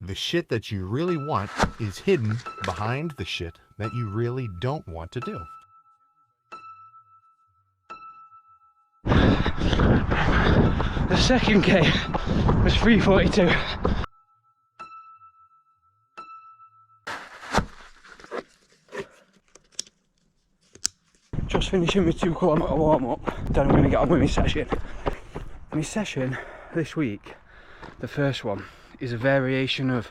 The shit that you really want is hidden behind the shit that you really don't want to do. The second K was 3:42. Just finishing my 2 kilometre warm up, then I'm going to get on with my session. My session this week, the first one, is a variation of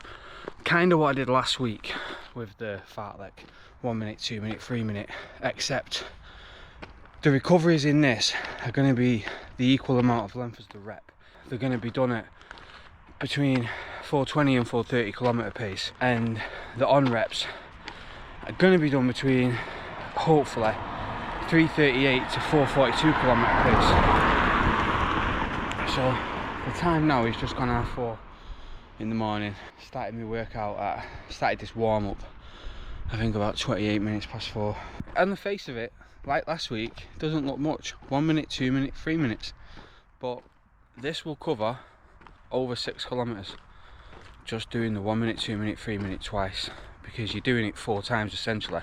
kind of what I did last week with the fartlek, 1 minute, 2 minute, 3 minute, except the recoveries in this are going to be the equal amount of length as the rep. They're going to be done at between 420 and 430 kilometre pace, and the on reps are going to be done between, hopefully, 338 to 442 kilometre pace. So the time now is just gone 4:30 in the morning. Started this warm up I think about 28 minutes past 4. On the face of it, like last week, doesn't look much. 1 minute, 2 minutes, 3 minutes. But this will cover over 6 kilometres. Just doing the 1 minute, 2 minute, 3 minute twice. Because you're doing it 4 times essentially.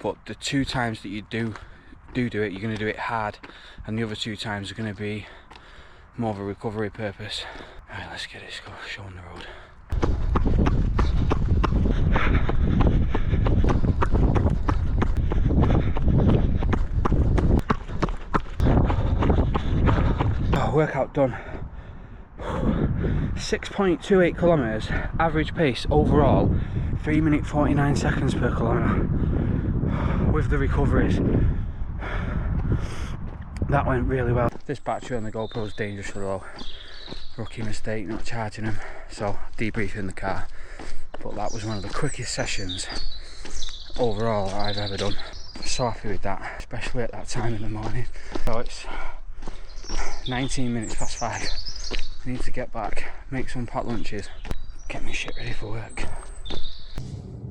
But the 2 times that you do it, you're going to do it hard. And the other 2 times are going to be more of a recovery purpose. Alright, let's get this show on the road. Workout done. 6.28 kilometres, average pace overall, 3 minute 49 seconds per kilometre. With the recoveries, that went really well. This battery on the GoPro is dangerous though. Rookie mistake not charging them, so debrief in the car. But that was one of the quickest sessions overall I've ever done. So happy with that, especially at that time in the morning. So it's 19 minutes past 5. I need to get back, make some packed lunches, get my shit ready for work.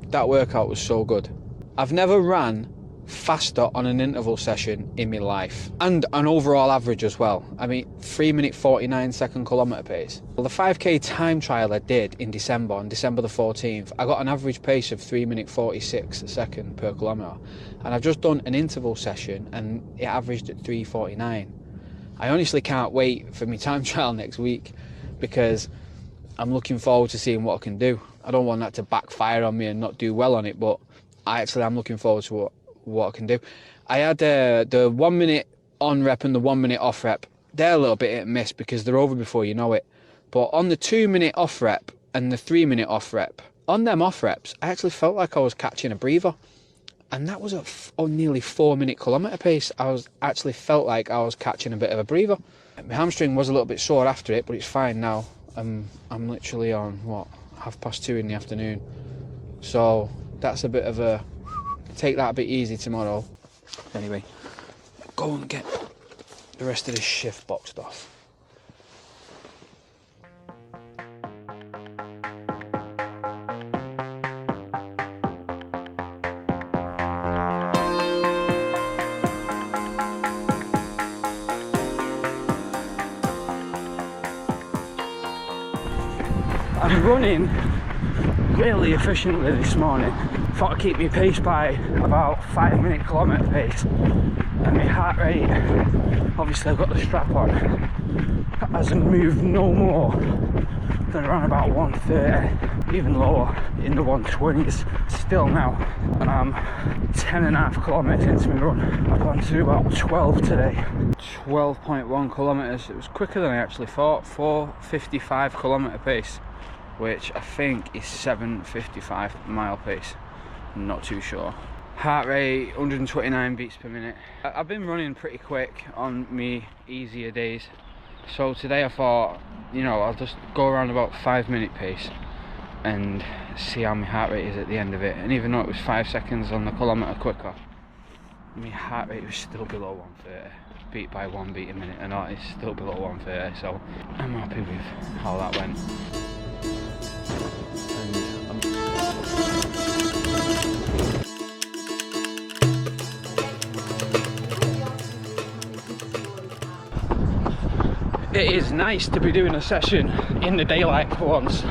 That workout was so good. I've never ran faster on an interval session in my life, and an overall average as well. I mean, 3 minute 49 second kilometre pace. Well, the 5k time trial I did in December, on December the 14th, I got an average pace of 3 minute 46 second per kilometre, and I've just done an interval session and it averaged at 3:49. I honestly can't wait for my time trial next week because I'm looking forward to seeing what I can do. I don't want that to backfire on me and not do well on it, but I'm looking forward to what I can do. I had the 1 minute on rep and the 1 minute off rep. They're a little bit hit and miss because they're over before you know it. But on the 2 minute off rep and the 3 minute off rep, on them off reps, I actually felt like I was catching a breather. And that was at nearly 4 minute kilometre pace. I actually felt like I was catching a bit of a breather. My hamstring was a little bit sore after it, but it's fine now. I'm literally on, 2:30 in the afternoon. So that's a bit of a, take that a bit easy tomorrow. Anyway, go and get the rest of this shift boxed off. I'm running really efficiently this morning. Thought I'd keep my pace by about 5 minute kilometre pace, and my heart rate, obviously I've got the strap on, hasn't moved no more than around about 130, even lower in the 120s still now, and I'm 10.5 kilometres into my run. I've gone to about 12 today. 12.1 kilometres, it was quicker than I actually thought. 4:55 kilometre pace, which I think is 7:55 mile pace. I'm not too sure. Heart rate 129 beats per minute. I've been running pretty quick on me easier days, so today I thought, I'll just go around about 5 minute pace and see how my heart rate is at the end of it. And even though it was 5 seconds on the kilometre quicker, my heart rate was still below 130. Beat by 1 beat a minute, and it's still below 130, so I'm happy with how that went. It is nice to be doing a session in the daylight for once.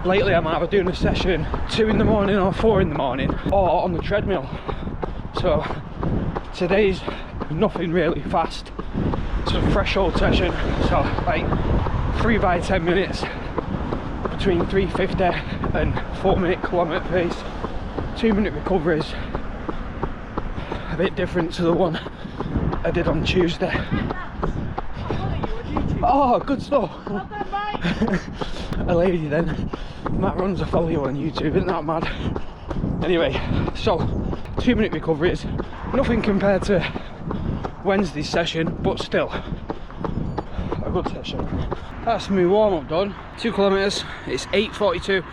lately I'm either doing a session 2 in the morning or 4 in the morning, or on the treadmill. So today's nothing really fast. It's a threshold session, so like 3 by 10 minutes between 350 and 4-minute kilometre pace. 2-minute recoveries, a bit different to the one I did on Tuesday. Oh, good stuff. A lady then. Matt runs a follow you on YouTube, isn't that mad? Anyway, so 2-minute recoveries, nothing compared to Wednesday's session, but still a good session. That's my warm-up done. 2 kilometres, it's 8:42.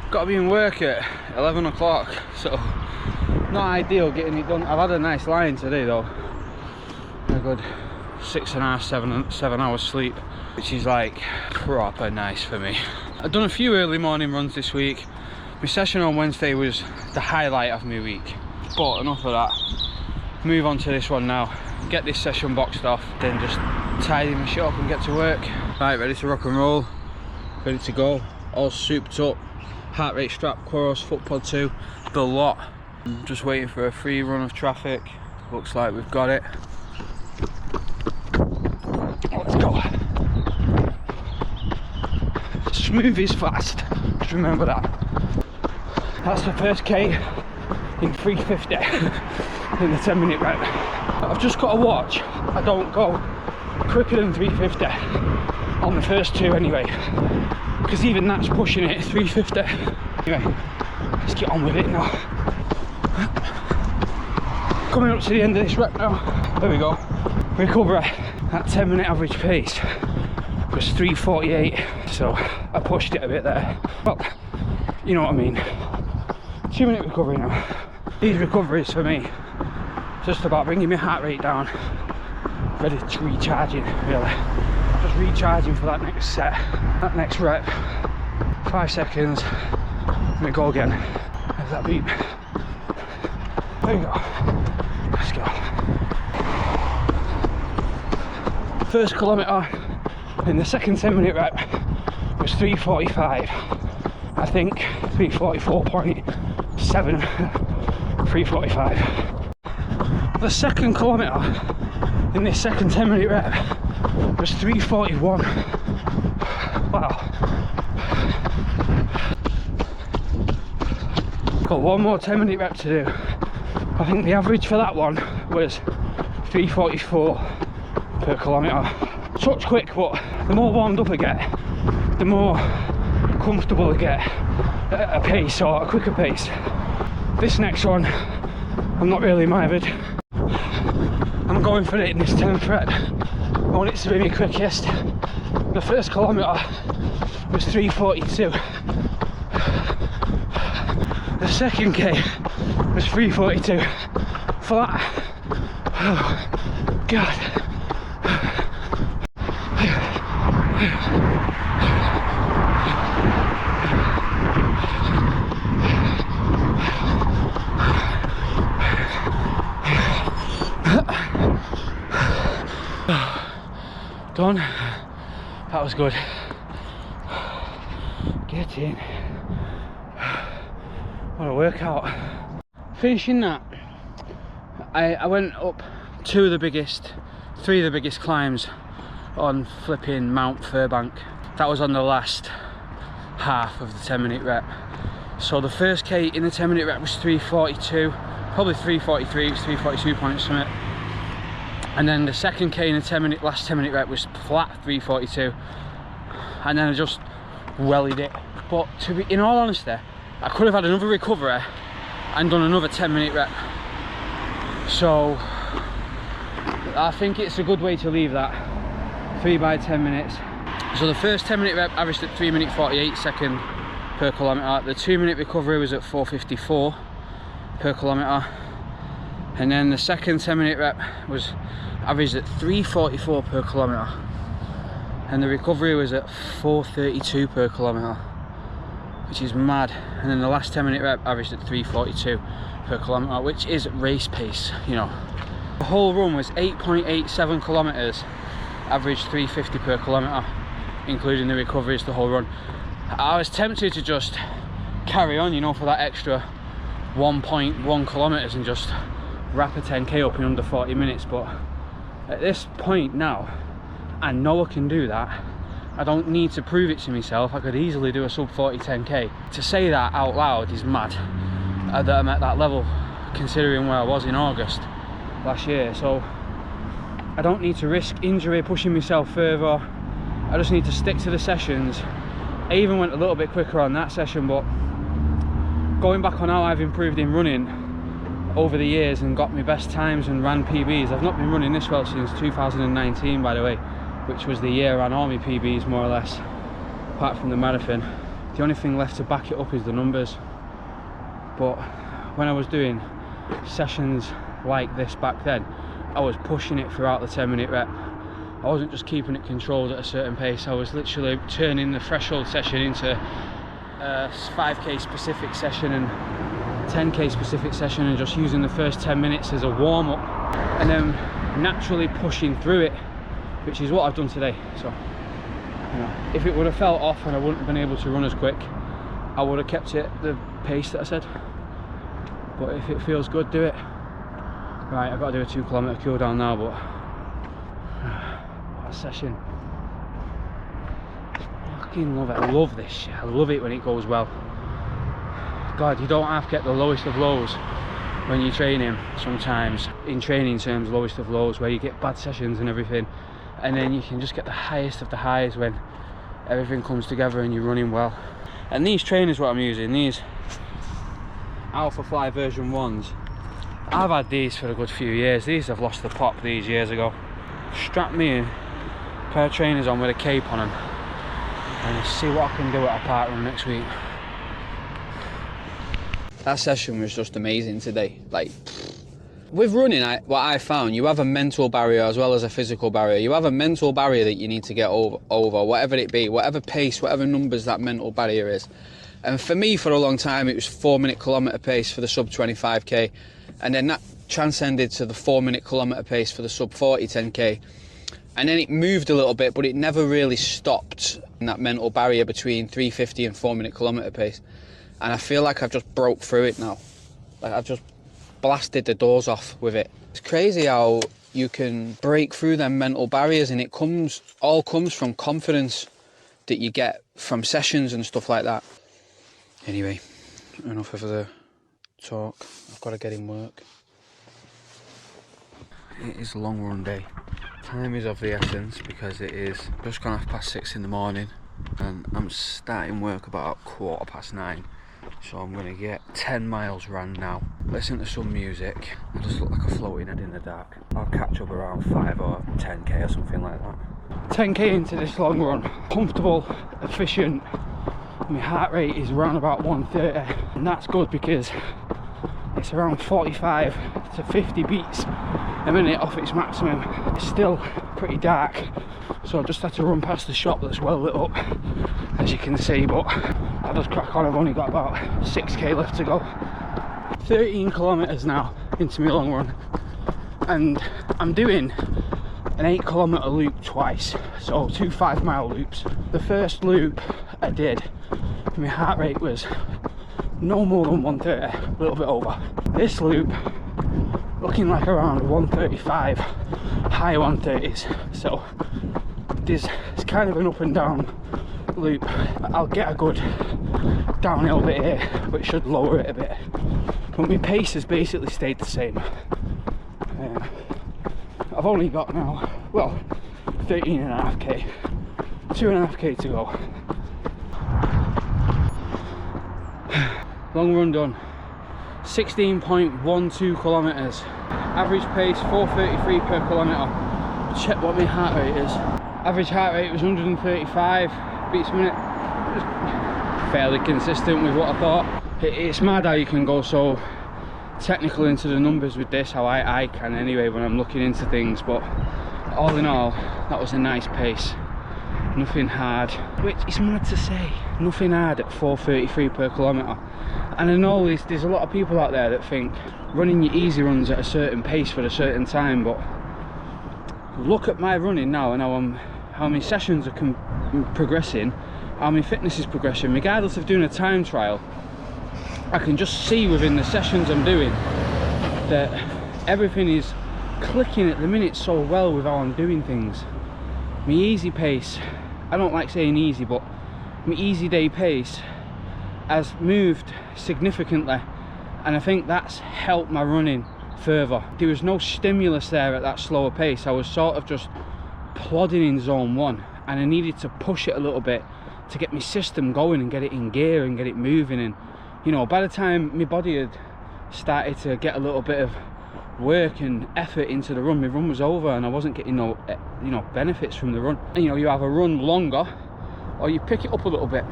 Got to be in work at 11 o'clock, so not ideal getting it done. I've had a nice line today though, a good 6.5, 7 hours sleep, which is like proper nice for me. I've done a few early morning runs this week. My session on Wednesday was the highlight of my week, but enough of that. Move on to this one now, get this session boxed off, then just tidy my shit up and get to work. Right, ready to rock and roll, ready to go, all souped up. Heart rate strap, Quaros, foot pod 2, the lot. I'm just waiting for a free run of traffic. Looks like we've got it. Let's go. Smooth is fast, just remember that. That's the first K in 350 in the 10-minute rep. I've just got to watch I don't go quicker than 350 on the first 2 anyway, because even that's pushing it, 350. Anyway, let's get on with it now. Coming up to the end of this rep now. There we go. Recovery. That 10-minute average pace was 3:48, so I pushed it a bit there. Well, you know what I mean. 2-minute recovery now. These recoveries for me, just about bringing my heart rate down, ready to recharging, really. Just recharging for that next set, that next rep. 5 seconds, and we go again. There's that beep. There we go. Let's go. First kilometre in the second 10-minute rep was 3:45. I think 3:44.7, 3:45. The second kilometre in this second 10-minute rep was 3:41. Wow. Got one more 10-minute rep to do. I think the average for that one was 3:44 per kilometre. Touch quick, but the more warmed up I get, the more comfortable I get at a pace, or a quicker pace. This next one, I'm not really mithered. I'm going for it in this 10th rep. I want it to be my quickest. The first kilometre was 3:42. The second K was 3:42. Flat. Oh, God. Done. That was good. Get in. What a workout. Finishing that, I went up 3 of the biggest climbs on flipping Mount Furbank. That was on the last half of the 10-minute rep. So the first K in the 10-minute rep was 3:42, probably 3:43, it was 3:42 point something. And then the second K in the last 10-minute rep was flat 3:42, and then I just wellied it. But to be, in all honesty, I could have had another recovery and done another 10-minute rep. So I think it's a good way to leave that. 3 by 10 minutes. So the first 10-minute rep averaged at 3:48 seconds per kilometre. The 2-minute recovery was at 4:54 per kilometre. And then the second 10-minute rep was averaged at 3:44 per kilometre. And the recovery was at 4:32 per kilometre, which is mad. And then the last 10-minute rep averaged at 3:42 per kilometre, which is race pace, you know. The whole run was 8.87 kilometres, average 3:50 per kilometre, including the recoveries the whole run. I was tempted to just carry on, you know, for that extra 1.1 kilometers and just wrap a 10k up in under 40 minutes, but at this point now, I know I can do that. I don't need to prove it to myself. I could easily do a sub 40 10k. To say that out loud is mad, that I'm at that level, considering where I was in August last year. So I don't need to risk injury pushing myself further. I just need to stick to the sessions. I even went a little bit quicker on that session, but going back on how I've improved in running over the years and got my best times and ran PBs. I've not been running this well since 2019, by the way, which was the year I ran all my PBs more or less, apart from the marathon. The only thing left to back it up is the numbers. But when I was doing sessions like this back then, I was pushing it throughout the 10-minute rep. I wasn't just keeping it controlled at a certain pace. I was literally turning the threshold session into a 5k specific session and 10k specific session, and just using the first 10 minutes as a warm-up and then naturally pushing through it, which is what I've done today. So, you know, if it would have felt off and I wouldn't have been able to run as quick, I would have kept it the pace that I said. But if it feels good, do it. Right, I've got to do a 2 kilometer cool down now, but what a session. I fucking love it. I love this shit. I love it when it goes well. God, you don't have to get the lowest of lows when you're training sometimes. In training terms, lowest of lows, where you get bad sessions and everything, and then you can just get the highest of the highs when everything comes together and you're running well. And these trainers, what I'm using, these Alpha Fly version 1s, I've had these for a good few years. These have lost the pop these years ago. Strap me a pair of trainers on with a cape on them and see what I can do at a park run next week. That session was just amazing today. Like, with running, what I found, you have a mental barrier as well as a physical barrier. You have a mental barrier that you need to get over, whatever it be, whatever pace, whatever numbers that mental barrier is. And for me, for a long time, it was 4-minute kilometre pace for the sub 25k. And then that transcended to the 4-minute kilometre pace for the sub 40 10k. And then it moved a little bit, but it never really stopped in that mental barrier between 350 and 4-minute kilometre pace. And I feel like I've just broke through it now. Like, I've just blasted the doors off with it. It's crazy how you can break through them mental barriers, and it all comes from confidence that you get from sessions and stuff like that. Anyway, enough of the talk. I've got to get in work. It is a long run day. Time is of the essence because it is just gone 6:30 in the morning, and I'm starting work about 9:15. So I'm going to get 10 miles ran now, listen to some music. I just look like a floating head in the dark. I'll catch up around 5 or 10k or something like that. 10k into this long run, comfortable, efficient. My heart rate is around about 130, and that's good because it's around 45 to 50 beats a minute off its maximum. It's still pretty dark, so I just had to run past the shop that's well lit up, as you can see, but I'll just crack on. I've only got about 6k left to go. 13 kilometers now into my long run, and I'm doing an 8 kilometer loop twice, so 2 5-mile loops. The first loop I did, my heart rate was no more than 130, a little bit over. This loop looking like around 135, high 130s, so it's kind of an up and down loop. I'll get a good downhill bit here, which should lower it a bit, but my pace has basically stayed the same. I've only got now, well, 13.5k, 2.5k to go. Long run done. 16.12 kilometers. Average pace 4:33 per kilometer. Check what my heart rate is. Average heart rate was 135 beats a minute. Just fairly consistent with what I thought. It's mad how you can go so technical into the numbers with this, how I can anyway when I'm looking into things, but all in all, that was a nice pace. Nothing hard, which is mad to say, nothing hard at 4:33 per kilometre. And I know there's a lot of people out there that think running your easy runs at a certain pace for a certain time, but look at my running now and how my sessions are progressing how my fitness is progressing, regardless of doing a time trial. I can just see within the sessions I'm doing that everything is clicking at the minute so well with how I'm doing things. My easy pace, I don't like saying easy, but my easy day pace has moved significantly, and I think that's helped my running further. There was no stimulus there at that slower pace. I was sort of just plodding in zone 1, and I needed to push it a little bit to get my system going and get it in gear and get it moving. And you know, by the time my body had started to get a little bit of work and effort into the run, my run was over and I wasn't getting no, you know, benefits from the run. And, you know, you either run longer or you pick it up a little bit.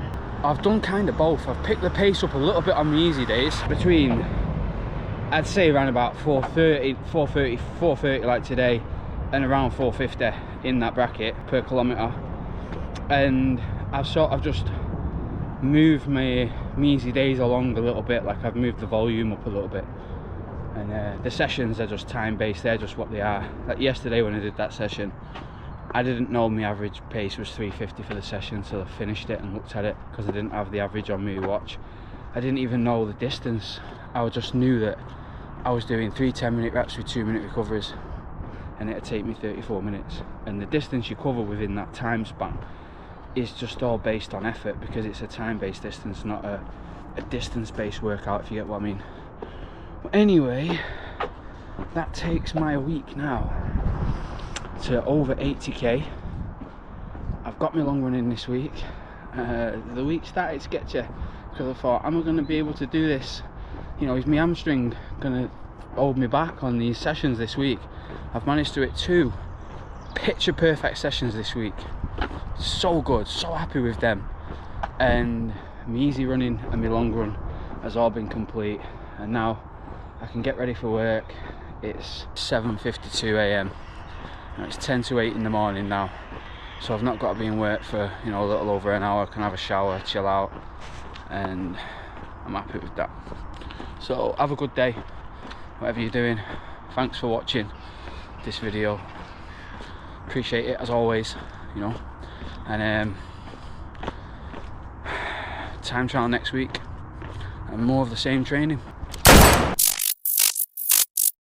I've done kind of both. I've picked the pace up a little bit on my easy days, between, I'd say around about 4:30 like today, and around 4:50 in that bracket per kilometre. And I've sort of just moved my easy days along a little bit, like I've moved the volume up a little bit. And the sessions are just time based, they're just what they are. Like yesterday when I did that session, I didn't know my average pace was 3:50 for the session until I finished it and looked at it, because I didn't have the average on my watch. I didn't even know the distance. I just knew that I was doing 3 10-minute reps with 2-minute recoveries, and it'd take me 34 minutes. And the distance you cover within that time span is just all based on effort, because it's a time-based distance, not a distance-based workout, if you get what I mean. But anyway, that takes my week now to over 80k. I've got my long run in this week. The week started sketchy, because I thought, am I going to be able to do this? You know, is my hamstring going to hold me back on these sessions this week? I've managed to hit 2 picture perfect sessions this week. So good, so happy with them. And my easy running and my long run has all been complete, and now I can get ready for work. It's 7:52 a.m. and it's 10 to 8 in the morning now, so I've not got to be in work for, you know, a little over an hour. I can have a shower, chill out, and I'm happy with that. So have a good day, whatever you're doing. Thanks for watching this video, appreciate it as always, you know. And time trial next week and more of the same training.